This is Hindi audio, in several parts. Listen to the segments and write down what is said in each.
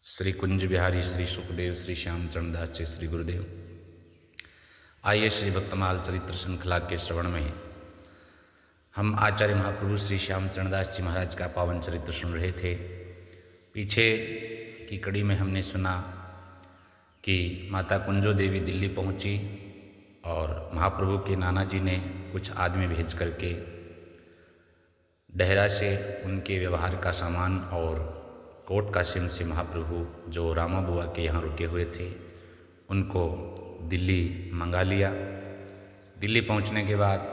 श्री कुंज बिहारी, श्री सुखदेव, श्री श्याम चरण दास जी, श्री गुरुदेव। आइए श्री भक्तमाल चरित्र श्रृंखला के श्रवण में हम आचार्य महाप्रभु श्री श्याम चरण दास जी महाराज का पावन चरित्र सुन रहे थे। पीछे की कड़ी में हमने सुना कि माता कुंजो देवी दिल्ली पहुंची और महाप्रभु के नाना जी ने कुछ आदमी भेज करके डहरा से उनके व्यवहार का सामान और कोट कासिम से महाप्रभु जो रामा बुआ के यहाँ रुके हुए थे उनको दिल्ली मंगा लिया। दिल्ली पहुँचने के बाद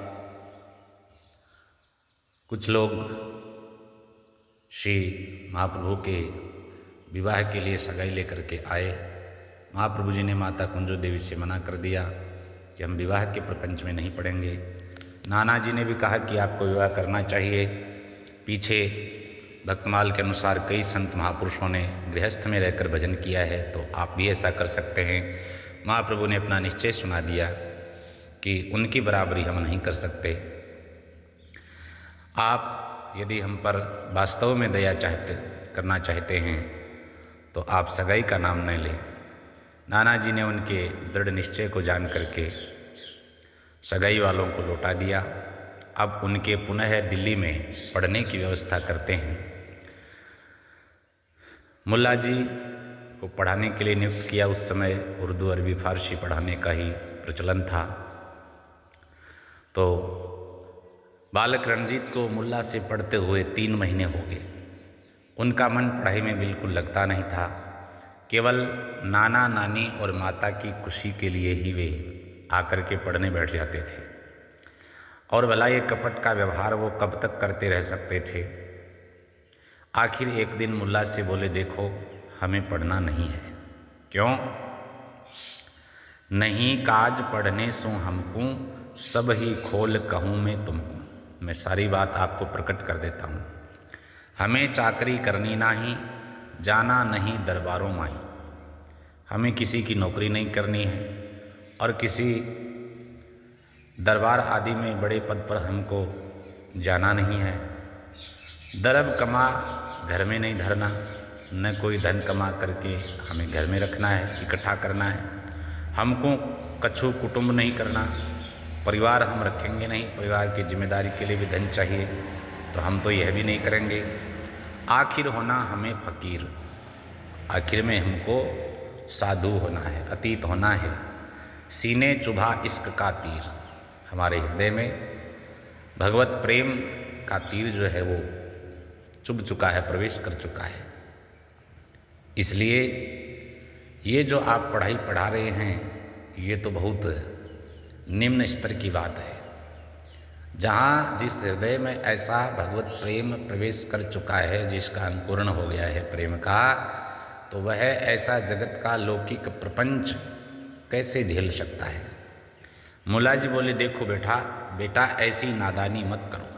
कुछ लोग श्री महाप्रभु के विवाह के लिए सगाई लेकर के आए। महाप्रभु जी ने माता कुंजो देवी से मना कर दिया कि हम विवाह के प्रपंच में नहीं पड़ेंगे। नाना जी ने भी कहा कि आपको विवाह करना चाहिए। पीछे भक्तमाल के अनुसार कई संत महापुरुषों ने गृहस्थ में रहकर भजन किया है, तो आप भी ऐसा कर सकते हैं। महाप्रभु ने अपना निश्चय सुना दिया कि उनकी बराबरी हम नहीं कर सकते। आप यदि हम पर वास्तव में दया करना चाहते हैं तो आप सगाई का नाम न लें। नाना जी ने उनके दृढ़ निश्चय को जान करके सगाई वालों को लौटा दिया। अब उनके पुनः दिल्ली में पढ़ने की व्यवस्था करते हैं। मुल्ला जी को पढ़ाने के लिए नियुक्त किया। उस समय उर्दू, अरबी, फारसी पढ़ाने का ही प्रचलन था। तो बालक रणजीत को मुल्ला से पढ़ते हुए 3 महीने हो गए। उनका मन पढ़ाई में बिल्कुल लगता नहीं था। केवल नाना नानी और माता की खुशी के लिए ही वे आकर के पढ़ने बैठ जाते थे। और भला ये कपट का व्यवहार वो कब तक करते रह सकते थे। आखिर एक दिन मुल्ला से बोले, देखो हमें पढ़ना नहीं है। क्यों? नहीं काज पढ़ने सो हमको, सब ही खोल कहूँ मैं तुमको। मैं सारी बात आपको प्रकट कर देता हूँ। हमें चाकरी करनी नहीं, जाना नहीं दरबारों माही। हमें किसी की नौकरी नहीं करनी है और किसी दरबार आदि में बड़े पद पर हमको जाना नहीं है। दरब कमा घर में नहीं धरना, न कोई धन कमा करके हमें घर में रखना है, इकट्ठा करना है। हमको कछु कुटुंब नहीं करना, परिवार हम रखेंगे नहीं। परिवार की जिम्मेदारी के लिए भी धन चाहिए, तो हम तो यह भी नहीं करेंगे। आखिर होना हमें फकीर, आखिर में हमको साधु होना है, अतीत होना है। सीने चुभा इश्क का तीर, हमारे हृदय में भगवत प्रेम का तीर जो है वो चुभ चुका है, प्रवेश कर चुका है। इसलिए ये जो आप पढ़ाई पढ़ा रहे हैं ये तो बहुत निम्न स्तर की बात है। जहाँ जिस हृदय में ऐसा भगवत प्रेम प्रवेश कर चुका है, जिसका अंकुरण हो गया है प्रेम का, तो वह ऐसा जगत का लौकिक प्रपंच कैसे झेल सकता है। मुल्ला जी बोले, देखो बेटा ऐसी नादानी मत करो।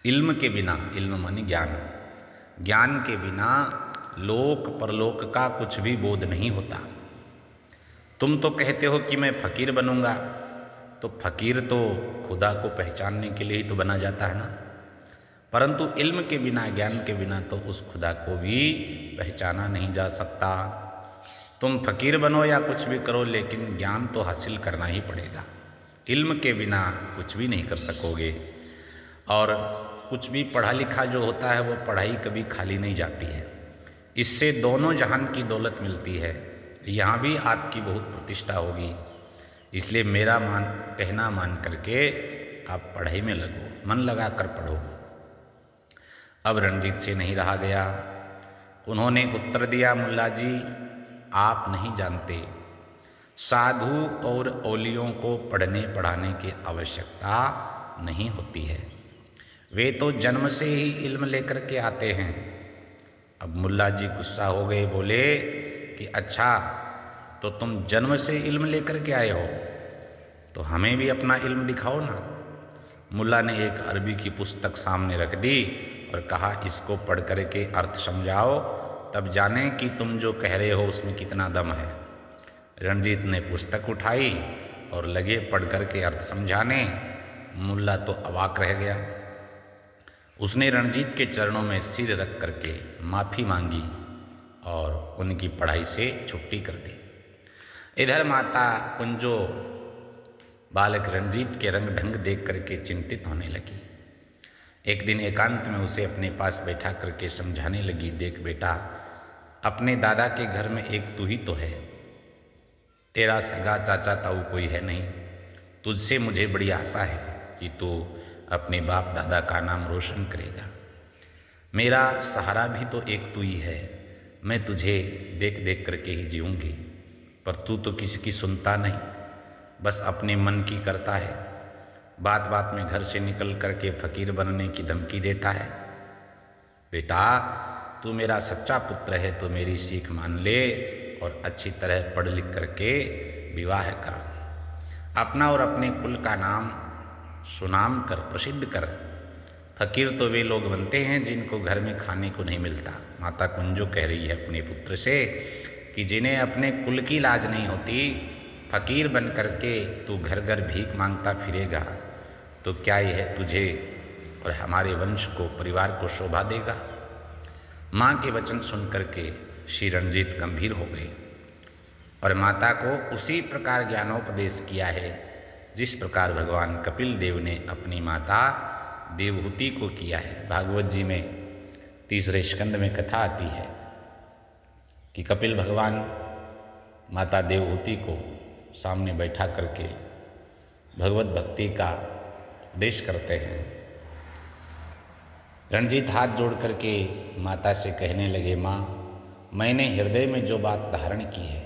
इल्म के बिना, इल्म माने ज्ञान, ज्ञान के बिना लोक परलोक का कुछ भी बोध नहीं होता। तुम तो कहते हो कि मैं फकीर बनूंगा, तो फकीर तो खुदा को पहचानने के लिए ही तो बना जाता है ना। परंतु इल्म के बिना, ज्ञान के बिना तो उस खुदा को भी पहचाना नहीं जा सकता। तुम फकीर बनो या कुछ भी करो, लेकिन ज्ञान तो हासिल करना ही पड़ेगा। इल्म के बिना कुछ भी नहीं कर सकोगे। और कुछ भी पढ़ा लिखा जो होता है वो पढ़ाई कभी खाली नहीं जाती है। इससे दोनों जहान की दौलत मिलती है। यहाँ भी आपकी बहुत प्रतिष्ठा होगी। इसलिए मेरा कहना मान करके आप पढ़ाई में लगो, मन लगा कर पढ़ो। अब रणजीत से नहीं रहा गया। उन्होंने उत्तर दिया, मुल्ला जी आप नहीं जानते, साधु और औलियों को पढ़ने पढ़ाने की आवश्यकता नहीं होती है। वे तो जन्म से ही इल्म लेकर के आते हैं। अब मुल्ला जी गुस्सा हो गए, बोले कि अच्छा तो तुम जन्म से इल्म लेकर के आए हो, तो हमें भी अपना इल्म दिखाओ ना। मुल्ला ने एक अरबी की पुस्तक सामने रख दी और कहा, इसको पढ़ कर के अर्थ समझाओ, तब जाने कि तुम जो कह रहे हो उसमें कितना दम है। रणजीत ने पुस्तक उठाई और लगे पढ़ कर के अर्थ समझाने। मुल्ला तो अवाक रह गया। उसने रणजीत के चरणों में सिर रख करके माफ़ी मांगी और उनकी पढ़ाई से छुट्टी कर दी। इधर माता कुंजो बालक रंजीत के रंग ढंग देख करके चिंतित होने लगी। एक दिन एकांत में उसे अपने पास बैठा करके समझाने लगी, देख बेटा, अपने दादा के घर में एक तू ही तो है, तेरा सगा चाचा ताऊ कोई है नहीं। तुझसे मुझे बड़ी आशा है कि तू अपने बाप दादा का नाम रोशन करेगा। मेरा सहारा भी तो एक तू ही है, मैं तुझे देख देख करके ही जीऊँगी, पर तू तो किसी की सुनता नहीं, बस अपने मन की करता है। बात बात में घर से निकल करके फकीर बनने की धमकी देता है। बेटा, तू मेरा सच्चा पुत्र है तो मेरी सीख मान ले और अच्छी तरह पढ़ लिख करके विवाह कर, अपना और अपने कुल का नाम सुनाम कर, प्रसिद्ध कर। फकीर तो वे लोग बनते हैं जिनको घर में खाने को नहीं मिलता। माता कुंजो कह रही है अपने पुत्र से कि जिन्हें अपने कुल की लाज नहीं होती, फकीर बन करके तू घर घर भीख मांगता फिरेगा तो क्या यह तुझे और हमारे वंश को, परिवार को शोभा देगा। माँ के वचन सुन करके श्री रंजीत गंभीर हो गए और माता को उसी प्रकार ज्ञानोपदेश किया है जिस प्रकार भगवान कपिल देव ने अपनी माता देवहूति को किया है। भागवत जी में 3रे स्कंद में कथा आती है कि कपिल भगवान माता देवहूति को सामने बैठा करके भगवत भक्ति का उपदेश करते हैं। रणजीत हाथ जोड़ करके माता से कहने लगे, माँ, मैंने हृदय में जो बात धारण की है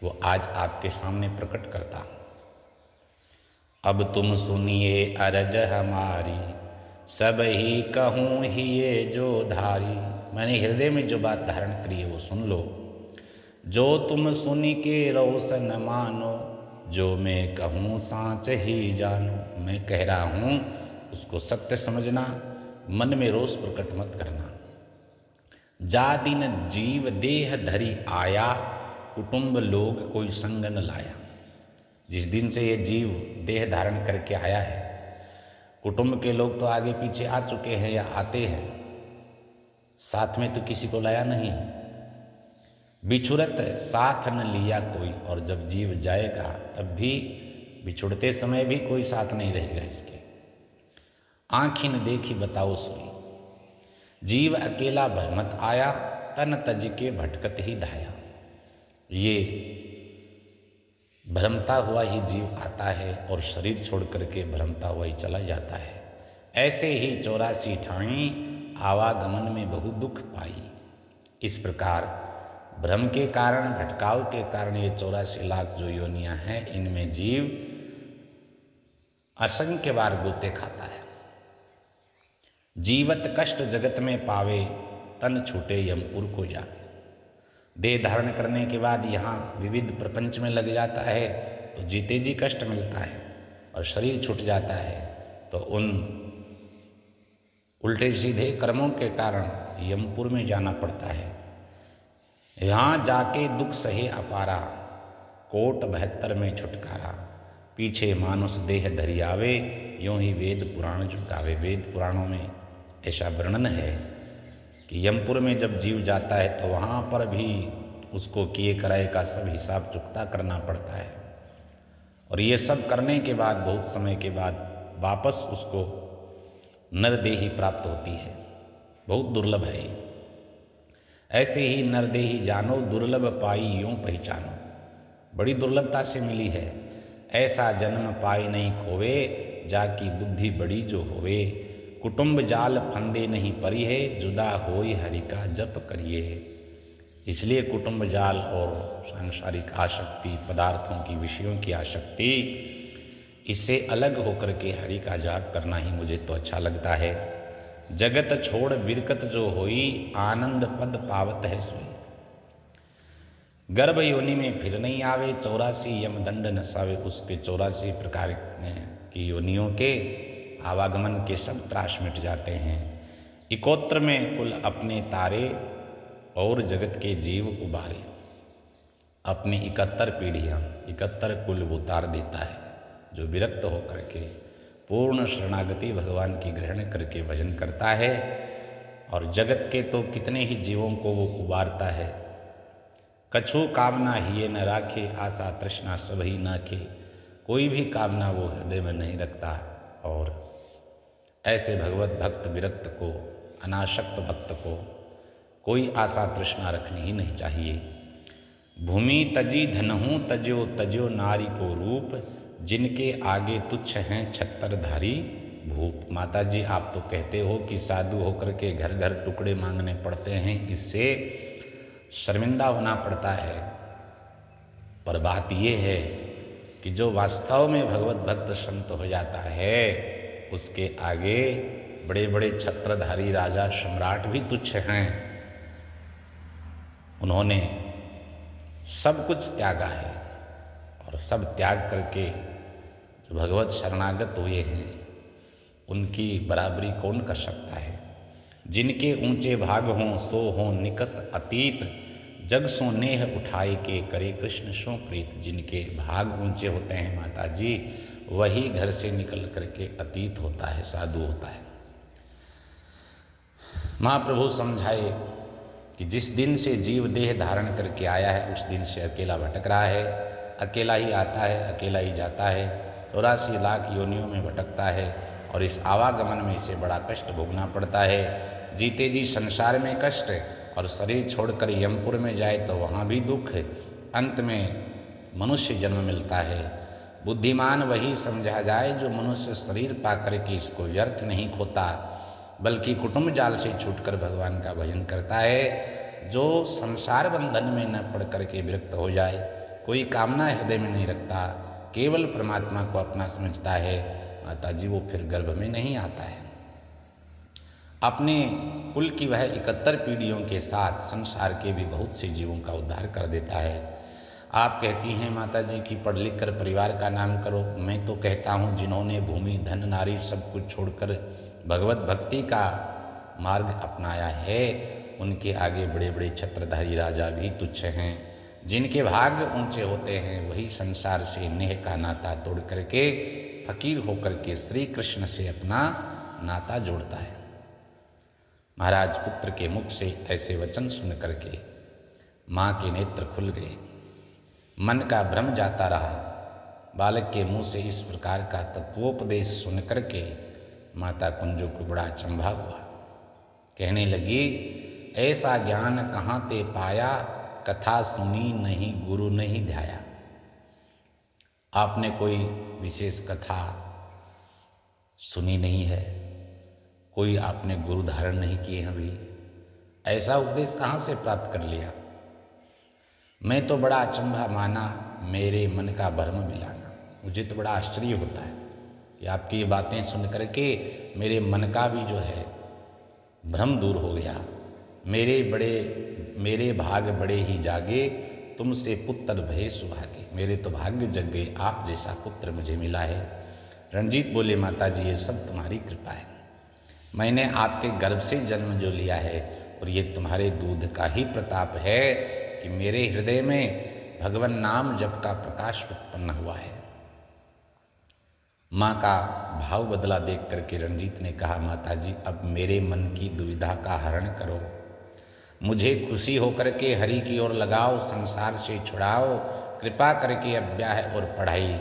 वो आज आपके सामने प्रकट करता हूँ। अब तुम सुनिए अरज हमारी, सब ही कहूँ ही ये जो धारी। मैंने हृदय में जो बात धारण करी है वो सुन लो। जो तुम सुनी के रोशन मानो, जो मैं कहूँ साँच ही जानो। मैं कह रहा हूँ उसको सत्य समझना, मन में रोष प्रकट मत करना। जा दिन जीव देह धरी आया, कुटुंब लोग कोई संग न लाया। जिस दिन से ये जीव देह धारण करके आया है, कुटुंब के लोग तो आगे पीछे आ चुके हैं या आते हैं, साथ में तो किसी को लाया नहीं। बिछुरत साथ न लिया कोई, और जब जीव जाएगा तब भी बिछुड़ते समय भी कोई साथ नहीं रहेगा इसके। आँखी न देखी बताओ सोई, जीव अकेला भ्रमत आया, तन तज के भटकत ही धाया। ये भ्रमता हुआ ही जीव आता है और शरीर छोड़ करके भ्रमता हुआ ही चला जाता है। ऐसे ही 84 ठाई, आवागमन में बहु दुख पाई। इस प्रकार भ्रम के कारण, भटकाव के कारण ये 84 लाख जो योनियां हैं, इनमें जीव असंख्य बार गोते खाता है। जीवत कष्ट जगत में पावे, तन छूटे यमपुर को जावे। देह धारण करने के बाद यहाँ विविध प्रपंच में लग जाता है तो जीते जी कष्ट मिलता है, और शरीर छूट जाता है तो उन उल्टे सीधे कर्मों के कारण यमपुर में जाना पड़ता है। यहाँ जाके दुख सहे अपारा, कोट 72 में छुटकारा। पीछे मानुष देह धरी आवे, यूँ ही वेद पुराण झुकावे। वेद पुराणों में ऐसा वर्णन है कि यमपुर में जब जीव जाता है तो वहाँ पर भी उसको किए कराए का सब हिसाब चुकता करना पड़ता है, और ये सब करने के बाद बहुत समय के बाद वापस उसको नरदेही प्राप्त होती है। बहुत दुर्लभ है। ऐसे ही नरदेही जानो, दुर्लभ पाई यूँ पहचानो। बड़ी दुर्लभता से मिली है। ऐसा जन्म पाए नहीं खोवे, जाकी बुद्धि बड़ी जो होवे। कुटुंब जाल फंदे नहीं परी है, जुदा होई हरि का जप करिए। इसलिए कुटुंब जाल और सांसारिक आसक्ति, पदार्थों की, विषयों की आसक्ति, इससे अलग होकर के हरि का जाप करना ही मुझे तो अच्छा लगता है। जगत छोड़ बिरकत जो होई, आनंद पद पावत है सोई। गर्भ योनि में फिर नहीं आवे, 84 यमदंड नसावे। उसके 84 प्रकार की योनियों के आवागमन के सब त्रास मिट जाते हैं। इकोत्र में कुल अपने तारे और जगत के जीव उबारे। अपनी 71 पीढ़ियाँ, 71 कुल वो तार देता है जो विरक्त होकर के पूर्ण शरणागति भगवान की ग्रहण करके भजन करता है। और जगत के तो कितने ही जीवों को वो उबारता है। कछु कामना हिये न राखे, आशा तृष्णा सब ही नाखे। कोई भी कामना वो हृदय में नहीं रखता। और ऐसे भगवत भक्त विरक्त को, अनासक्त भक्त को कोई आशा तृष्णा रखनी ही नहीं चाहिए। भूमि तजी धनहूँ तज्यो, तज्यो नारी को रूप, जिनके आगे तुच्छ हैं छत्तरधारी भूप। माता जी, आप तो कहते हो कि साधु होकर के घर घर टुकड़े मांगने पड़ते हैं, इससे शर्मिंदा होना पड़ता है। पर बात ये है कि जो वास्तव में भगवत भक्त संत हो जाता है, उसके आगे बड़े बड़े छत्रधारी राजा सम्राट भी तुच्छ हैं। उन्होंने सब कुछ त्यागा है, और सब त्याग करके जो भगवत शरणागत हुए हैं, उनकी बराबरी कौन कर सकता है। जिनके ऊंचे भाग हों सो हों निकस अतीत, जग सो नेह उठाए के करे कृष्ण सो प्रीत। जिनके भाग ऊंचे होते हैं माता जी, वही घर से निकल करके अतीत होता है, साधु होता है। महाप्रभु समझाए कि जिस दिन से जीव देह धारण करके आया है, उस दिन से अकेला भटक रहा है, अकेला ही आता है, अकेला ही जाता है, 84 लाख योनियों में भटकता है, और इस आवागमन में इसे बड़ा कष्ट भोगना पड़ता है। जीते जी संसार में कष्ट, और शरीर छोड़कर यमपुर में जाए तो वहाँ भी दुख, अंत में मनुष्य जन्म मिलता है। बुद्धिमान वही समझा जाए जो मनुष्य शरीर पाकर के इसको व्यर्थ नहीं खोता, बल्कि कुटुंब जाल से छूटकर भगवान का भजन करता है। जो संसार बंधन में न पड़ करके विरक्त हो जाए, कोई कामना हृदय में नहीं रखता, केवल परमात्मा को अपना समझता है, माता जी, वो फिर गर्भ में नहीं आता है। अपने कुल की वह 71 पीढ़ियों के साथ संसार के भी बहुत से जीवों का उद्धार कर देता है। आप कहती हैं माता जी कि पढ़ लिख कर परिवार का नाम करो। मैं तो कहता हूँ जिन्होंने भूमि धन नारी सब कुछ छोड़कर भगवत भक्ति का मार्ग अपनाया है, उनके आगे बड़े बड़े छत्रधारी राजा भी तुच्छ हैं। जिनके भाग्य ऊंचे होते हैं, वही संसार से नेह का नाता तोड़ करके फकीर होकर के श्री कृष्ण से अपना नाता जोड़ता है। महाराज पुत्र के मुख से ऐसे वचन सुन करके माँ के नेत्र खुल गए, मन का भ्रम जाता रहा। बालक के मुंह से इस प्रकार का तत्वोपदेश सुन करके माता कुंजो को बड़ा अचंभा हुआ। कहने लगी, ऐसा ज्ञान कहाँ ते पाया, कथा सुनी नहीं गुरु नहीं ध्याया। आपने कोई विशेष कथा सुनी नहीं है, कोई आपने गुरु धारण नहीं किए हैं, अभी ऐसा उपदेश कहाँ से प्राप्त कर लिया। मैं तो बड़ा अचंभा माना, मेरे मन का भ्रम मिलाना। मुझे तो बड़ा आश्चर्य होता है कि आपकी ये बातें सुन करके मेरे मन का भी जो है भ्रम दूर हो गया। मेरे भाग बड़े ही जागे, तुमसे पुत्र भय सुभागे। मेरे तो भाग्य जग गए, आप जैसा पुत्र मुझे मिला है। रणजीत बोले, माता जी ये सब तुम्हारी कृपा है। मैंने आपके गर्भ से जन्म जो लिया है, और ये तुम्हारे दूध का ही प्रताप है कि मेरे हृदय में भगवान नाम जप का प्रकाश उत्पन्न हुआ है। माँ का भाव बदला देख करके रणजीत ने कहा, माता जी अब मेरे मन की दुविधा का हरण करो, मुझे खुशी होकर के हरि की ओर लगाओ, संसार से छुड़ाओ। कृपा करके अब ब्याह और पढ़ाई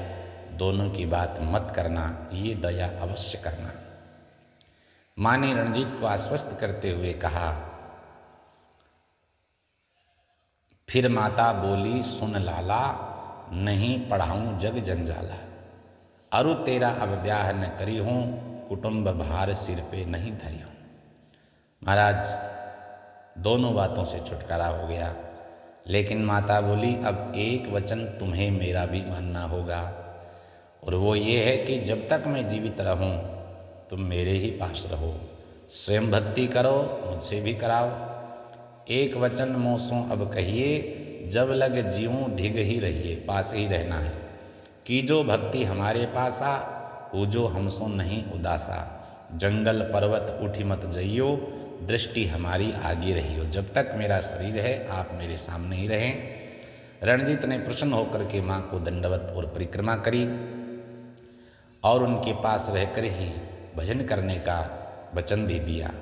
दोनों की बात मत करना, ये दया अवश्य करना। माँ ने रणजीत को आश्वस्त करते हुए कहा। फिर माता बोली, सुन लाला, नहीं पढ़ाऊँ जग जंजाला, अरु तेरा अब ब्याह न करी हूँ, कुटुंब भार सिर पे नहीं धरी हूँ। महाराज दोनों बातों से छुटकारा हो गया, लेकिन माता बोली, अब एक वचन तुम्हें मेरा भी मानना होगा, और वो ये है कि जब तक मैं जीवित रहूं तुम मेरे ही पास रहो, स्वयं भक्ति करो, मुझसे भी कराओ। एक वचन मोसों अब कहिए, जब लग जीऊँ ढिग ही रहिए, पास ही रहना है। कि जो भक्ति हमारे पासा, वो जो हमसो नहीं उदासा। जंगल पर्वत उठी मत जइयो, दृष्टि हमारी आगे रहियो। जब तक मेरा शरीर है आप मेरे सामने ही रहें। रणजीत ने प्रसन्न होकर के माँ को दंडवत और परिक्रमा करी, और उनके पास रहकर ही भजन करने का वचन दे दिया।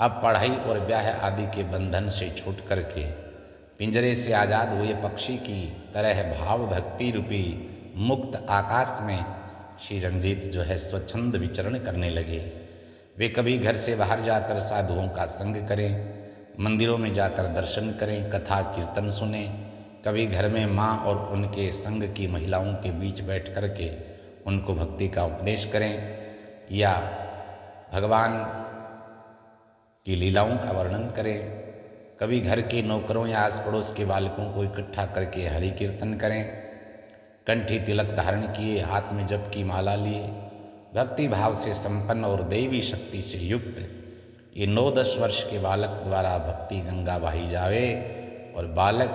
अब पढ़ाई और ब्याह आदि के बंधन से छूट करके पिंजरे से आज़ाद हुए पक्षी की तरह भाव भक्ति रूपी मुक्त आकाश में श्री रणजीत जो है स्वच्छंद विचरण करने लगे। वे कभी घर से बाहर जाकर साधुओं का संग करें, मंदिरों में जाकर दर्शन करें, कथा कीर्तन सुने, कभी घर में माँ और उनके संग की महिलाओं के बीच बैठ कर के उनको भक्ति का उपदेश करें, या भगवान की लीलाओं का वर्णन करें। कभी घर के नौकरों या आस पड़ोस के बालकों को इकट्ठा करके हरि कीर्तन करें। कंठी तिलक धारण किए, हाथ में जप की माला लिए, भक्ति भाव से संपन्न और दैवी शक्ति से युक्त ये 9-10 वर्ष के बालक द्वारा भक्ति गंगा बहाई जावे और बालक,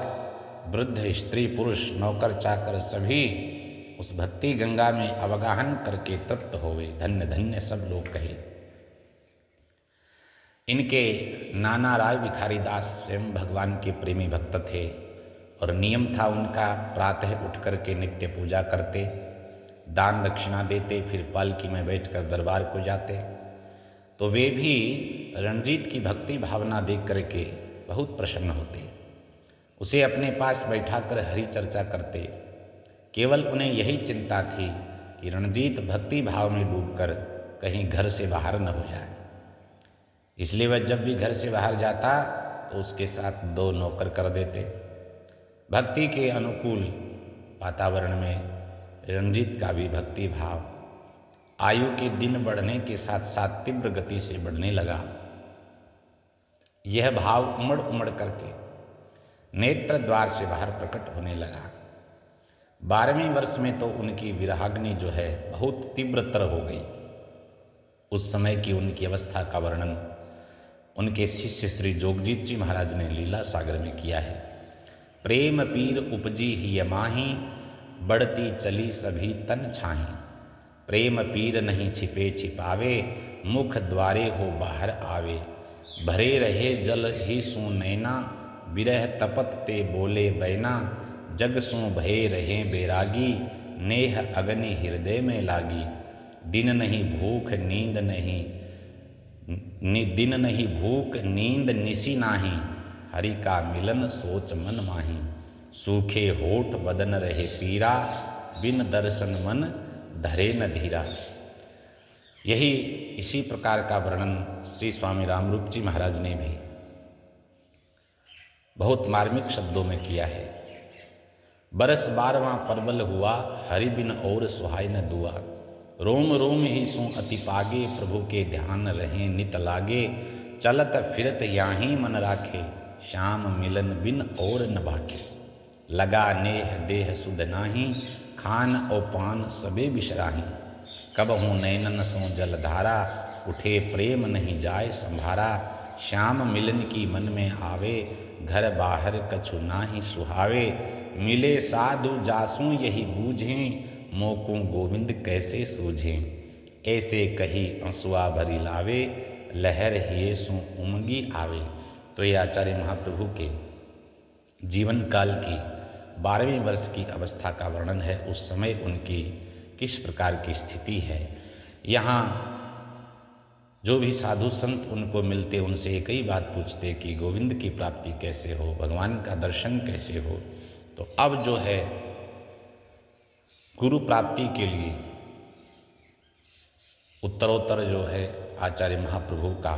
वृद्ध, स्त्री, पुरुष, नौकर चाकर सभी उस भक्ति गंगा में अवगाहन करके तृप्त होवे। धन्य धन्य सब लोग कहे। इनके नाना राय भिखारी दास स्वयं भगवान के प्रेमी भक्त थे और नियम था उनका प्रातः उठ करके नित्य पूजा करते, दान दक्षिणा देते, फिर पालकी में बैठकर दरबार को जाते। तो वे भी रणजीत की भक्ति भावना देख करके बहुत प्रसन्न होते, उसे अपने पास बैठाकर हरि चर्चा करते। केवल उन्हें यही चिंता थी कि रणजीत भक्ति भाव में डूबकर कहीं घर से बाहर न हो जाए। इसलिए वह जब भी घर से बाहर जाता तो उसके साथ 2 नौकर कर देते। भक्ति के अनुकूल वातावरण में रणजीत का भी भक्ति भाव आयु के दिन बढ़ने के साथ साथ तीव्र गति से बढ़ने लगा। यह भाव उमड़ उमड़ करके नेत्र द्वार से बाहर प्रकट होने लगा। 12वें वर्ष में तो उनकी विरहाग्नि जो है बहुत तीव्रतर हो गई। उस समय की उनकी अवस्था का वर्णन उनके शिष्य श्री जोगजीत जी महाराज ने लीला सागर में किया है। प्रेम पीर उपजी ही यमाही, बढ़ती चली सभी तन छाही। प्रेम पीर नहीं छिपे छिपावे, मुख द्वारे हो बाहर आवे। भरे रहे जल ही सू नैना, विरह तपत ते बोले बैना। जग सू भये रहे बैरागी, नेह अग्नि हृदय में लागी। दिन नहीं भूख नींद नहीं, दिन नहीं भूख नींद निसी नाही। हरि का मिलन सोच मन माही। सूखे होठ बदन रहे पीरा, बिन दर्शन मन धरे न धीरा। यही इसी प्रकार का वर्णन श्री स्वामी रामरूप जी महाराज ने भी बहुत मार्मिक शब्दों में किया है। बरस 12वां परवल हुआ, हरि बिन और सुहाय न दुआ। रोम रोम ही सो अति पागे, प्रभु के ध्यान रहे नित लागे। चलत फिरत याही मन राखे, श्याम मिलन बिन और न बाखे। लगा नेह देह सुध नाही, खान और पान सबे बिसराही। कब हूँ नैनन सो जलधारा, उठे प्रेम नहीं जाए संभारा। श्याम मिलन की मन में आवे, घर बाहर कछु नाही सुहावे। मिले साधु जासू यही बूझें, मोकू गोविंद कैसे सूझें। ऐसे कही अंसुआ भरी लावे, लहर हिये सो उमगी आवे। तो ये आचार्य महाप्रभु के जीवन काल की 12वें वर्ष की अवस्था का वर्णन है। उस समय उनकी किस प्रकार की स्थिति है। यहाँ जो भी साधु संत उनको मिलते उनसे एक ही बात पूछते कि गोविंद की प्राप्ति कैसे हो, भगवान का दर्शन कैसे हो। तो अब जो है गुरु प्राप्ति के लिए उत्तरोत्तर जो है आचार्य महाप्रभु का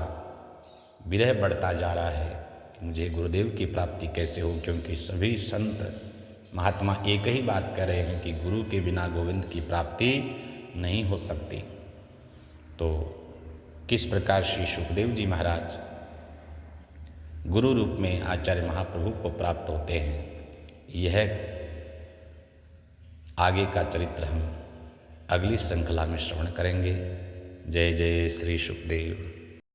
विरह बढ़ता जा रहा है कि मुझे गुरुदेव की प्राप्ति कैसे हो, क्योंकि सभी संत महात्मा एक ही बात कह रहे हैं कि गुरु के बिना गोविंद की प्राप्ति नहीं हो सकती। तो किस प्रकार श्री सुखदेव जी महाराज गुरु रूप में आचार्य महाप्रभु को प्राप्त होते हैं, यह आगे का चरित्र हम अगली श्रृंखला में श्रवण करेंगे। जय जय श्री सुखदेव।